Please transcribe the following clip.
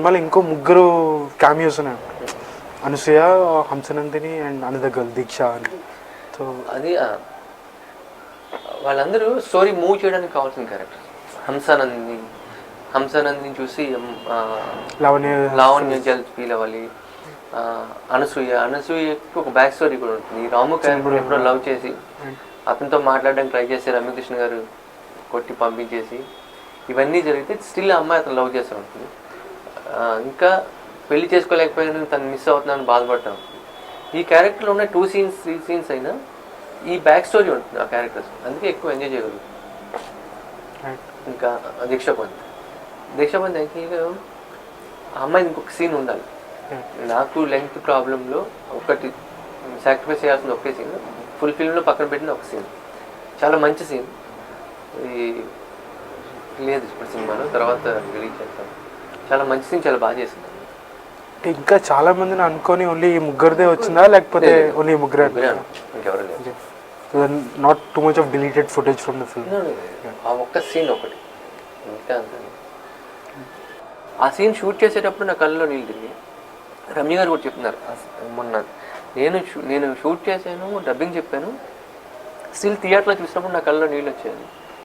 సినిమాలో ఇంకో ముగ్గురు క్యామియోస్ ఉన్నాయి, Anasuya, Hamsa Nandini and another girl దీక్ష అని. సో అది వాళ్ళందరూ స్టోరీ మూవ్ చేయడానికి కావాల్సిన క్యారెక్టర్. హంసానందిని చూసి లావణ్య జల్ ఫీల్ అవ్వాలి. అనసూయకి ఒక బ్యాక్ స్టోరీ కూడా ఉంటుంది. రాము క్యారెక్టర్ ఎప్పుడో లవ్ చేసి అతనితో మాట్లాడడానికి ట్రై చేసి రమ్యకృష్ణ గారు కొట్టి పంపించేసి ఇవన్నీ జరిగితే స్టిల్ ఆ అమ్మాయి అతను లవ్ చేస్తూ ఉంటుంది. ఇంకా పెళ్లి చేసుకోలేకపోయినా తను మిస్ అవుతున్నాను బాధపడతాం. ఈ క్యారెక్టర్లో ఉన్న 2 scenes 3 scenes అయినా ఈ బ్యాక్ స్టోరీ ఉంటుంది ఆ క్యారెక్టర్స్, అందుకే ఎక్కువ ఎంజాయ్ చేయగలుగుతాం. ఇంకా దీక్షాపంత్ యాక్చువల్గా ఆ అమ్మాయి ఇంకొక సీన్ ఉండాలి. నాకు లెంగ్త్ ప్రాబ్లంలో ఒకటి సాక్రిఫైస్ చేయాల్సిన ఒకే సీన్, ఫుల్ ఫిల్మ్లో పక్కన పెట్టిన ఒక సీన్, చాలా మంచి సీన్. ఇది లేదు ఇప్పుడు సినిమాలో, తర్వాత రిలీజ్ చేస్తాం. చాలా మంచి సీన్, చాలా బాగా చేసింది. ఇంకా చాలా మందిని అనుకొని ఓన్లీ ఈ ముగ్గురిదే వచ్చిందా లేకపోతే ఓన్లీ ముగ్గురే? ఇంకెవరు లేదు. Not too much of deleted footage from the film. ఆ ఒక్క సీన్ ఒకటి, ఇంకా ఆ సీన్ షూట్ చేసేటప్పుడు నా కళ్ళలో నీళ్ళు తిరిగి. రమ్య గారు కూడా చెప్తున్నారు మొన్న, నేను షూట్ చేశాను, డబ్బింగ్ చెప్పాను, స్టిల్ థియేటర్లో చూసినప్పుడు నా కళ్ళలో నీళ్ళు వచ్చాయి.